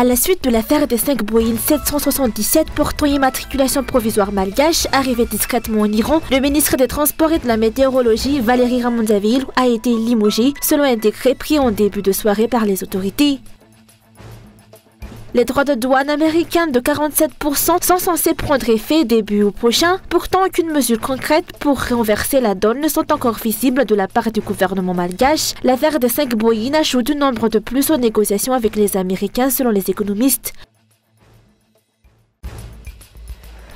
À la suite de l'affaire des 5 Boeing 777 portant immatriculation provisoire malgache arrivés discrètement en Iran, le ministre des Transports et de la Météorologie, Valérie Ramondziavillou, a été limogé selon un décret pris en début de soirée par les autorités. Les droits de douane américains de 47% sont censés prendre effet début août prochain. Pourtant, aucune mesure concrète pour renverser la donne ne sont encore visibles de la part du gouvernement malgache. L'affaire des 5 Boeing ajoute un nombre de plus aux négociations avec les Américains selon les économistes.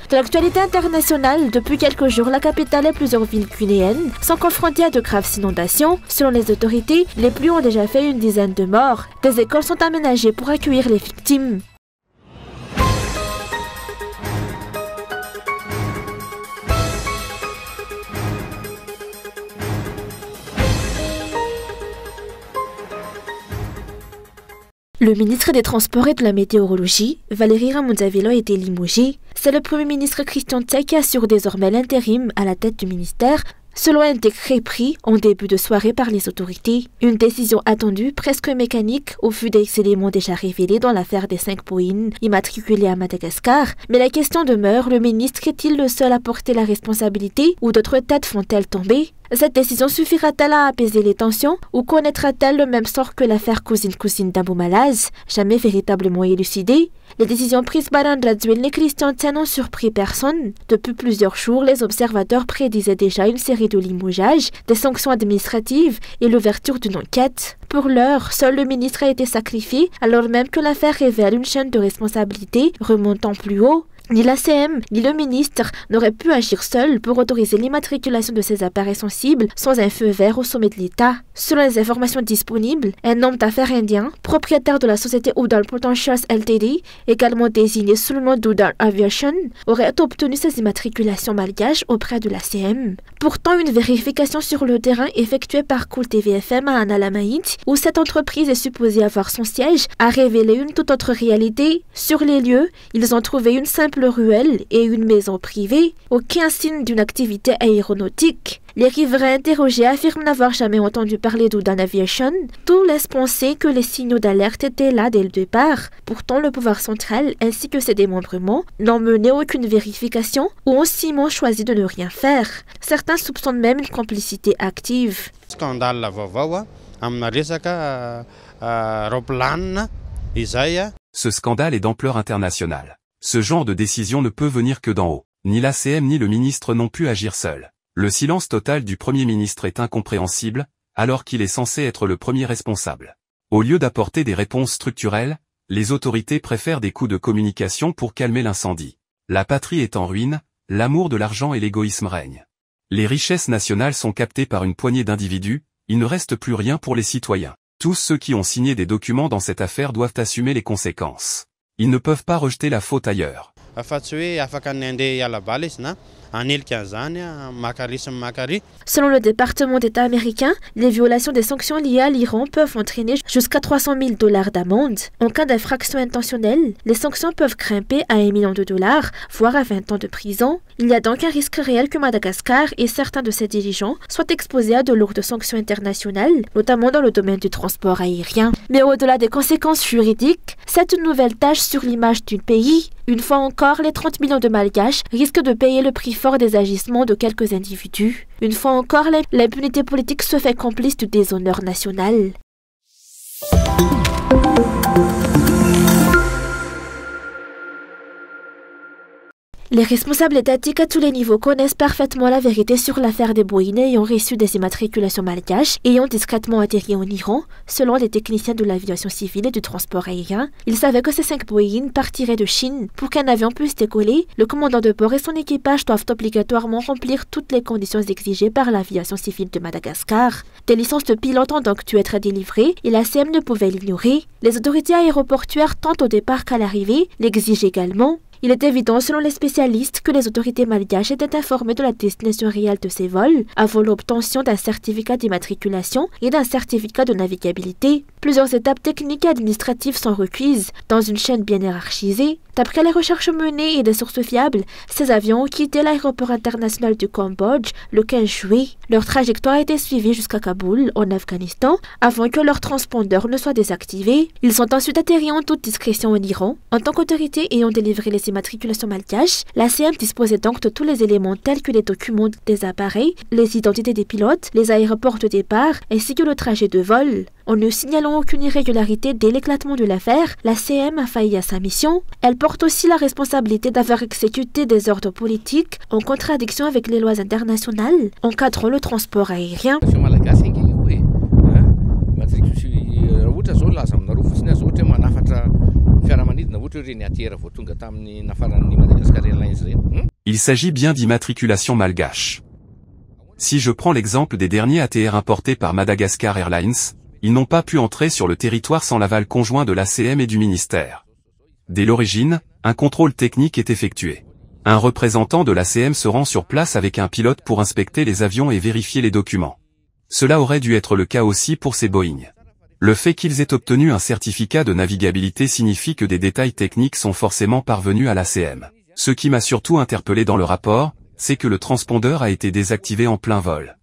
De l'actualité internationale, depuis quelques jours, la capitale et plusieurs villes guinéennes sont confrontées à de graves inondations. Selon les autorités, les pluies ont déjà fait une dizaine de morts. Des écoles sont aménagées pour accueillir les victimes. Le ministre des Transports et de la Météorologie, Valérie Ramondziavillou, a été limogé. C'est le Premier ministre Christian Tse qui assure désormais l'intérim à la tête du ministère, selon un décret pris en début de soirée par les autorités. Une décision attendue, presque mécanique, au vu des éléments déjà révélés dans l'affaire des 5 Boeing immatriculés à Madagascar. Mais la question demeure, le ministre est-il le seul à porter la responsabilité ou d'autres têtes font-elles tomber? Cette décision suffira-t-elle à apaiser les tensions ou connaîtra-t-elle le même sort que l'affaire cousine d'Abou Malaz, jamais véritablement élucidée? Les décisions prises par Ramondziavillou et Christian Tse n'ont surpris personne. Depuis plusieurs jours, les observateurs prédisaient déjà une série de limogeages, des sanctions administratives et l'ouverture d'une enquête. Pour l'heure, seul le ministre a été sacrifié, alors même que l'affaire révèle une chaîne de responsabilité remontant plus haut. Ni l'ACM, ni le ministre n'auraient pu agir seuls pour autoriser l'immatriculation de ces appareils sensibles sans un feu vert au sommet de l'État. Selon les informations disponibles, un homme d'affaires indien, propriétaire de la société Udal Potentials Ltd, également désigné sous le nom d'Udal Aviation, aurait obtenu ces immatriculations malgaches auprès de l'ACM. Pourtant, une vérification sur le terrain effectuée par Cool TV-FM à Annalamaït, où cette entreprise est supposée avoir son siège, a révélé une toute autre réalité. Sur les lieux, ils ont trouvé une simple ruelle et une maison privée, aucun signe d'une activité aéronautique. Les riverains interrogés affirment n'avoir jamais entendu parler d'Udal Aviation. Tout laisse penser que les signaux d'alerte étaient là dès le départ. Pourtant, le pouvoir central ainsi que ses démembrements n'ont mené aucune vérification ou ont ciment choisi de ne rien faire. Certains soupçonnent même une complicité active. Ce scandale est d'ampleur internationale. Ce genre de décision ne peut venir que d'en haut. Ni l'ACM ni le ministre n'ont pu agir seuls. Le silence total du Premier ministre est incompréhensible, alors qu'il est censé être le premier responsable. Au lieu d'apporter des réponses structurelles, les autorités préfèrent des coups de communication pour calmer l'incendie. La patrie est en ruine, l'amour de l'argent et l'égoïsme règnent. Les richesses nationales sont captées par une poignée d'individus, il ne reste plus rien pour les citoyens. Tous ceux qui ont signé des documents dans cette affaire doivent assumer les conséquences. Ils ne peuvent pas rejeter la faute ailleurs. Selon le département d'État américain, les violations des sanctions liées à l'Iran peuvent entraîner jusqu'à 300 000 $ d'amende. En cas d'infraction intentionnelle, les sanctions peuvent grimper à 1 million $, voire à 20 ans de prison. Il y a donc un risque réel que Madagascar et certains de ses dirigeants soient exposés à de lourdes sanctions internationales, notamment dans le domaine du transport aérien. Mais au-delà des conséquences juridiques, c'est une nouvelle tâche sur l'image du pays. Une fois encore, les 30 millions de Malgaches risquent de payer le prix fort des agissements de quelques individus. Une fois encore, l'impunité politique se fait complice du déshonneur national. Les responsables étatiques à tous les niveaux connaissent parfaitement la vérité sur l'affaire des Boeing ayant reçu des immatriculations malgaches et ayant discrètement atterri en Iran, selon les techniciens de l'aviation civile et du transport aérien. Ils savaient que ces 5 Boeing partiraient de Chine. Pour qu'un avion puisse décoller, le commandant de bord et son équipage doivent obligatoirement remplir toutes les conditions exigées par l'aviation civile de Madagascar. Des licences de pilote ont donc dû être délivrées et l'ACM ne pouvait l'ignorer. Les autorités aéroportuaires, tant au départ qu'à l'arrivée, l'exigent également. Il est évident, selon les spécialistes, que les autorités malgaches étaient informées de la destination réelle de ces vols avant l'obtention d'un certificat d'immatriculation et d'un certificat de navigabilité. Plusieurs étapes techniques et administratives sont requises dans une chaîne bien hiérarchisée. D'après les recherches menées et des sources fiables, ces avions ont quitté l'aéroport international du Cambodge le 15 juillet. Leur trajectoire a été suivie jusqu'à Kaboul, en Afghanistan, avant que leur transpondeur ne soit désactivé. Ils sont ensuite atterris en toute discrétion en Iran. En tant qu'autorité ayant délivré les immatriculations malgaches, l'ACM disposait donc de tous les éléments tels que les documents des appareils, les identités des pilotes, les aéroports de départ, ainsi que le trajet de vol. En ne signalant aucune irrégularité dès l'éclatement de l'affaire, l'ACM a failli à sa mission. Elle porte aussi la responsabilité d'avoir exécuté des ordres politiques en contradiction avec les lois internationales encadrant le transport aérien. Il s'agit bien d'immatriculation malgache. Si je prends l'exemple des derniers ATR importés par Madagascar Airlines, ils n'ont pas pu entrer sur le territoire sans l'aval conjoint de l'ACM et du ministère. Dès l'origine, un contrôle technique est effectué. Un représentant de l'ACM se rend sur place avec un pilote pour inspecter les avions et vérifier les documents. Cela aurait dû être le cas aussi pour ces Boeing. Le fait qu'ils aient obtenu un certificat de navigabilité signifie que des détails techniques sont forcément parvenus à l'ACM. Ce qui m'a surtout interpellé dans le rapport, c'est que le transpondeur a été désactivé en plein vol.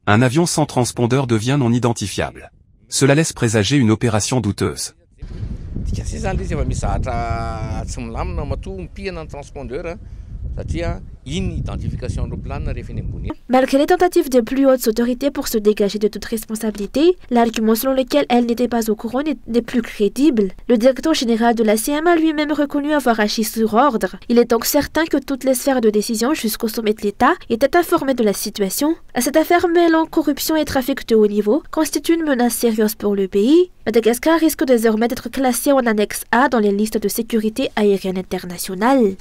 Un avion sans transpondeur devient non identifiable. Cela laisse présager une opération douteuse. Malgré les tentatives des plus hautes autorités pour se dégager de toute responsabilité, l'argument selon lequel elle n'était pas au courant n'est plus crédible. Le directeur général de l'ACM a lui-même reconnu avoir agi sur ordre. Il est donc certain que toutes les sphères de décision jusqu'au sommet de l'État étaient informées de la situation. Cette affaire mêlant corruption et trafic de haut niveau constitue une menace sérieuse pour le pays. Madagascar risque désormais d'être classé en annexe A dans les listes de sécurité aérienne internationale.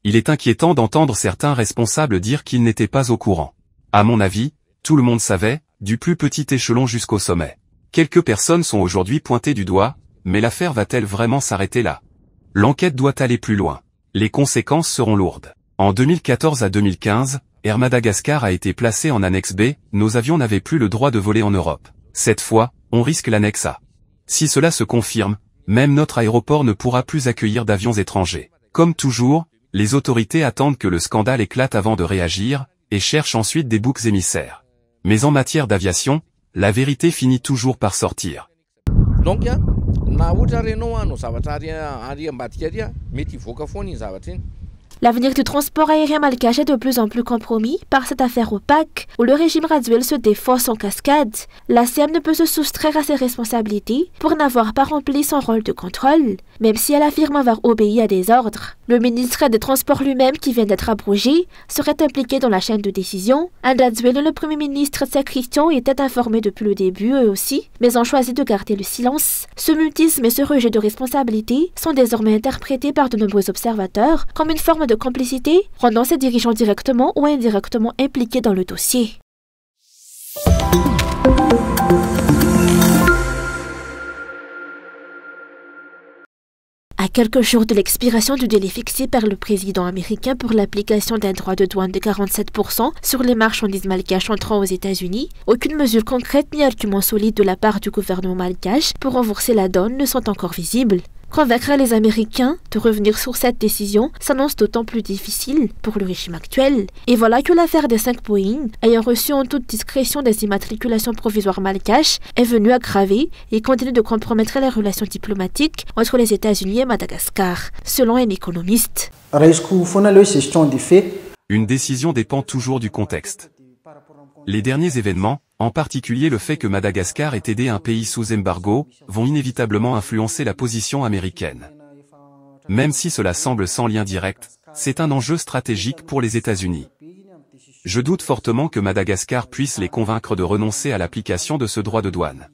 Il est inquiétant d'entendre certains responsables dire qu'ils n'étaient pas au courant. À mon avis, tout le monde savait, du plus petit échelon jusqu'au sommet. Quelques personnes sont aujourd'hui pointées du doigt, mais l'affaire va-t-elle vraiment s'arrêter là? L'enquête doit aller plus loin. Les conséquences seront lourdes. En 2014 à 2015, Air Madagascar a été placé en annexe B, nos avions n'avaient plus le droit de voler en Europe. Cette fois, on risque l'annexe A. Si cela se confirme, même notre aéroport ne pourra plus accueillir d'avions étrangers. Comme toujours, les autorités attendent que le scandale éclate avant de réagir, et cherchent ensuite des boucs émissaires. Mais en matière d'aviation, la vérité finit toujours par sortir. L'avenir du transport aérien malgache est de plus en plus compromis par cette affaire opaque où le régime graduel se défausse en cascade. L'ACM ne peut se soustraire à ses responsabilités pour n'avoir pas rempli son rôle de contrôle, même si elle affirme avoir obéi à des ordres. Le ministre des Transports lui-même, qui vient d'être abrogé, serait impliqué dans la chaîne de décision. Andrade, le premier ministre Tsek Christian, était informé depuis le début eux aussi, mais ont choisi de garder le silence. Ce mutisme et ce rejet de responsabilité sont désormais interprétés par de nombreux observateurs comme une forme de complicité, rendant ces dirigeants directement ou indirectement impliqués dans le dossier. À quelques jours de l'expiration du délai fixé par le président américain pour l'application d'un droit de douane de 47% sur les marchandises malgaches entrant aux États-Unis, aucune mesure concrète ni argument solide de la part du gouvernement malgache pour renforcer la donne ne sont encore visibles. Convaincre les Américains de revenir sur cette décision s'annonce d'autant plus difficile pour le régime actuel. Et voilà que l'affaire des 5 Boeing, ayant reçu en toute discrétion des immatriculations provisoires malgaches, est venue aggraver et continue de compromettre les relations diplomatiques entre les États-Unis et Madagascar, selon un économiste. Une décision dépend toujours du contexte. Les derniers événements, en particulier le fait que Madagascar ait aidé un pays sous embargo, vont inévitablement influencer la position américaine. Même si cela semble sans lien direct, c'est un enjeu stratégique pour les États-Unis. Je doute fortement que Madagascar puisse les convaincre de renoncer à l'application de ce droit de douane.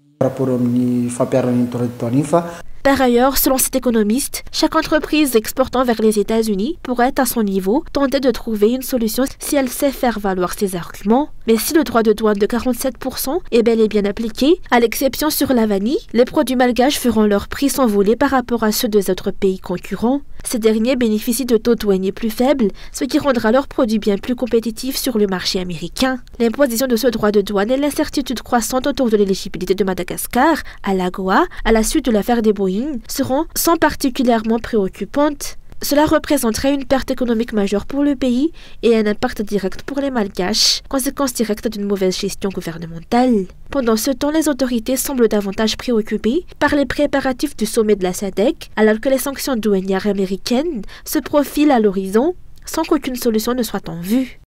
Par ailleurs, selon cet économiste, chaque entreprise exportant vers les États-Unis pourrait, à son niveau, tenter de trouver une solution si elle sait faire valoir ses arguments. Mais si le droit de douane de 47% est bel et bien appliqué, à l'exception sur la vanille, les produits malgaches feront leur prix s'envoler par rapport à ceux des autres pays concurrents. Ces derniers bénéficient de taux douaniers plus faibles, ce qui rendra leurs produits bien plus compétitifs sur le marché américain. L'imposition de ce droit de douane et l'incertitude croissante autour de l'éligibilité de Madagascar à l'AGOA à la suite de l'affaire des Boeing sont particulièrement préoccupantes. Cela représenterait une perte économique majeure pour le pays et un impact direct pour les Malgaches, conséquence directe d'une mauvaise gestion gouvernementale. Pendant ce temps, les autorités semblent davantage préoccupées par les préparatifs du sommet de la SADC, alors que les sanctions douanières américaines se profilent à l'horizon sans qu'aucune solution ne soit en vue.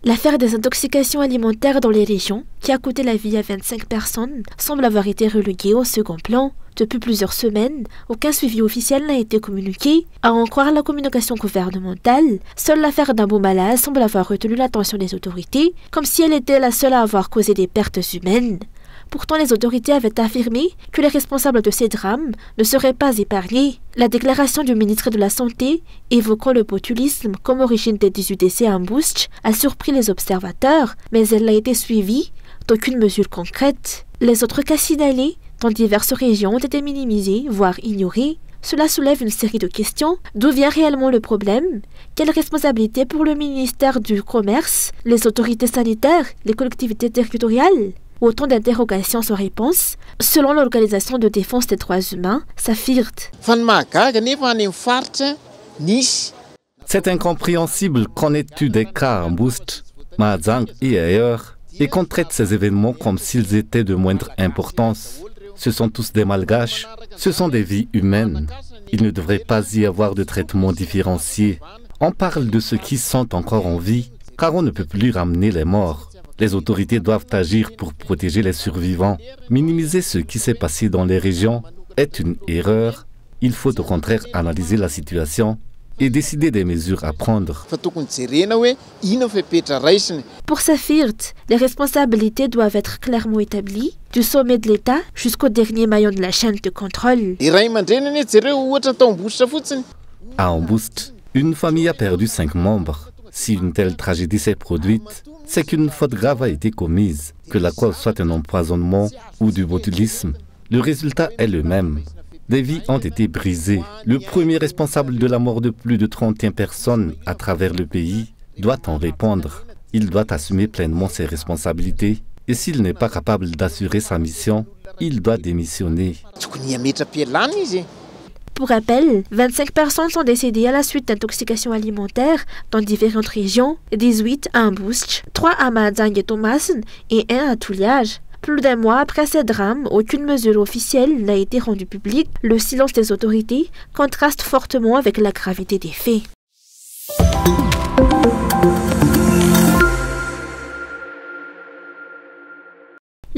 L'affaire des intoxications alimentaires dans les régions, qui a coûté la vie à 25 personnes, semble avoir été reléguée au second plan. Depuis plusieurs semaines, aucun suivi officiel n'a été communiqué. À en croire la communication gouvernementale, seule l'affaire d'Abou Mala semble avoir retenu l'attention des autorités, comme si elle était la seule à avoir causé des pertes humaines. Pourtant, les autorités avaient affirmé que les responsables de ces drames ne seraient pas épargnés. La déclaration du ministre de la Santé, évoquant le botulisme comme origine des 18 décès à Mbouch, a surpris les observateurs, mais elle n'a été suivie d'aucune mesure concrète. Les autres cas signalés dans diverses régions ont été minimisés, voire ignorés. Cela soulève une série de questions. D'où vient réellement le problème? Quelle responsabilité pour le ministère du Commerce, les autorités sanitaires, les collectivités territoriales? Autant d'interrogations sans réponse, selon l'Organisation de défense des droits humains, SAFIRT. C'est incompréhensible qu'on ait eu des cas en Mbouch, Mahazang et ailleurs, et qu'on traite ces événements comme s'ils étaient de moindre importance. Ce sont tous des Malgaches, ce sont des vies humaines. Il ne devrait pas y avoir de traitement différencié. On parle de ceux qui sont encore en vie, car on ne peut plus ramener les morts. Les autorités doivent agir pour protéger les survivants. Minimiser ce qui s'est passé dans les régions est une erreur. Il faut au contraire analyser la situation et décider des mesures à prendre. Pour SAFIRT, les responsabilités doivent être clairement établies, du sommet de l'État jusqu'au dernier maillon de la chaîne de contrôle. À Mbouch, une famille a perdu 5 membres. Si une telle tragédie s'est produite, c'est qu'une faute grave a été commise, que la cause soit un empoisonnement ou du botulisme. Le résultat est le même. Des vies ont été brisées. Le premier responsable de la mort de plus de 31 personnes à travers le pays doit en répondre. Il doit assumer pleinement ses responsabilités et s'il n'est pas capable d'assurer sa mission, il doit démissionner. Pour rappel, 25 personnes sont décédées à la suite d'intoxication alimentaire dans différentes régions, 18 à Mbouch, 3 à Mahazang et Thomassen et 1 à Touliage. Plus d'un mois après ces drames, aucune mesure officielle n'a été rendue publique. Le silence des autorités contraste fortement avec la gravité des faits.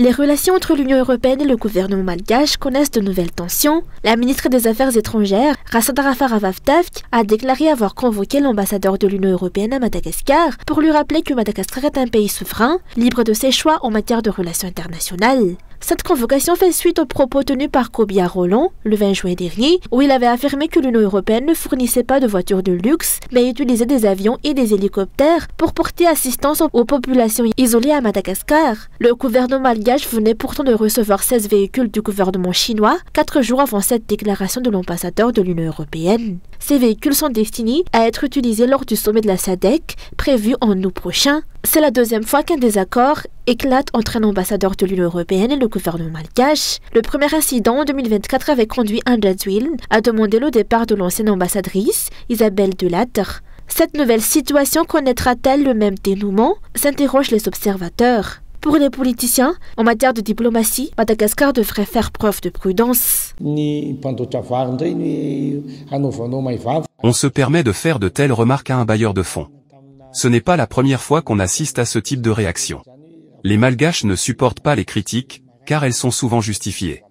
Les relations entre l'Union européenne et le gouvernement malgache connaissent de nouvelles tensions. La ministre des Affaires étrangères, Rassada Raffaravavtavk, a déclaré avoir convoqué l'ambassadeur de l'Union européenne à Madagascar pour lui rappeler que Madagascar est un pays souverain, libre de ses choix en matière de relations internationales. Cette convocation fait suite aux propos tenus par Kobia Roland le 20 juin dernier, où il avait affirmé que l'Union européenne ne fournissait pas de voitures de luxe, mais utilisait des avions et des hélicoptères pour porter assistance aux populations isolées à Madagascar. Le gouvernement malgache venait pourtant de recevoir 16 véhicules du gouvernement chinois 4 jours avant cette déclaration de l'ambassadeur de l'Union européenne. Ces véhicules sont destinés à être utilisés lors du sommet de la SADC, prévu en août prochain. C'est la deuxième fois qu'un désaccord éclate entre un ambassadeur de l'Union européenne et le gouvernement malgache. Le premier incident en 2024 avait conduit André Zwil à demander le départ de l'ancienne ambassadrice, Isabelle Delattre. Cette nouvelle situation connaîtra-t-elle le même dénouement? S'interrogent les observateurs. Pour les politiciens, en matière de diplomatie, Madagascar devrait faire preuve de prudence. On se permet de faire de telles remarques à un bailleur de fonds. Ce n'est pas la première fois qu'on assiste à ce type de réaction. Les Malgaches ne supportent pas les critiques, car elles sont souvent justifiées.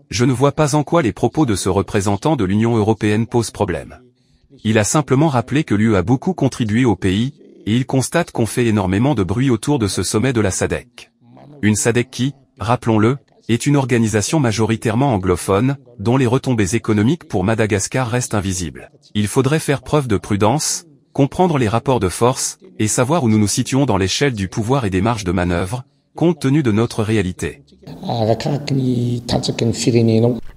Je ne vois pas en quoi les propos de ce représentant de l'Union européenne posent problème. Il a simplement rappelé que l'UE a beaucoup contribué au pays, et il constate qu'on fait énormément de bruit autour de ce sommet de la SADC. Une SADC qui, rappelons-le, est une organisation majoritairement anglophone, dont les retombées économiques pour Madagascar restent invisibles. Il faudrait faire preuve de prudence, comprendre les rapports de force, et savoir où nous nous situons dans l'échelle du pouvoir et des marges de manœuvre, compte tenu de notre réalité.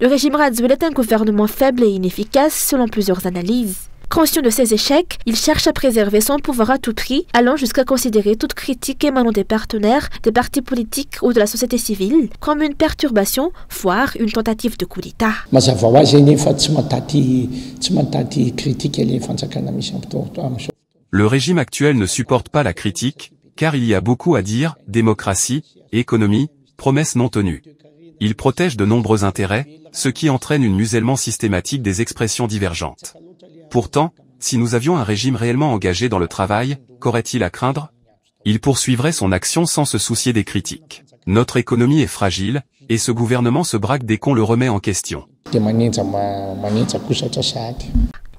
Le régime Radziwiłł est un gouvernement faible et inefficace selon plusieurs analyses. Conscient de ses échecs, il cherche à préserver son pouvoir à tout prix, allant jusqu'à considérer toute critique émanant des partenaires, des partis politiques ou de la société civile comme une perturbation, voire une tentative de coup d'État. Le régime actuel ne supporte pas la critique, car il y a beaucoup à dire, démocratie, économie, promesses non tenues. Il protège de nombreux intérêts, ce qui entraîne un musellement systématique des expressions divergentes. Pourtant, si nous avions un régime réellement engagé dans le travail, qu'aurait-il à craindre? Il poursuivrait son action sans se soucier des critiques. Notre économie est fragile, et ce gouvernement se braque dès qu'on le remet en question.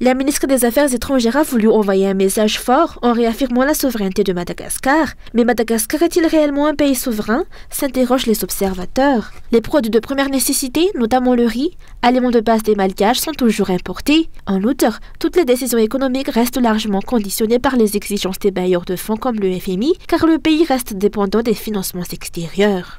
La ministre des Affaires étrangères a voulu envoyer un message fort en réaffirmant la souveraineté de Madagascar. Mais Madagascar est-il réellement un pays souverain? S'interrogent les observateurs. Les produits de première nécessité, notamment le riz, aliments de base des Malgaches, sont toujours importés. En outre, toutes les décisions économiques restent largement conditionnées par les exigences des bailleurs de fonds comme le FMI, car le pays reste dépendant des financements extérieurs.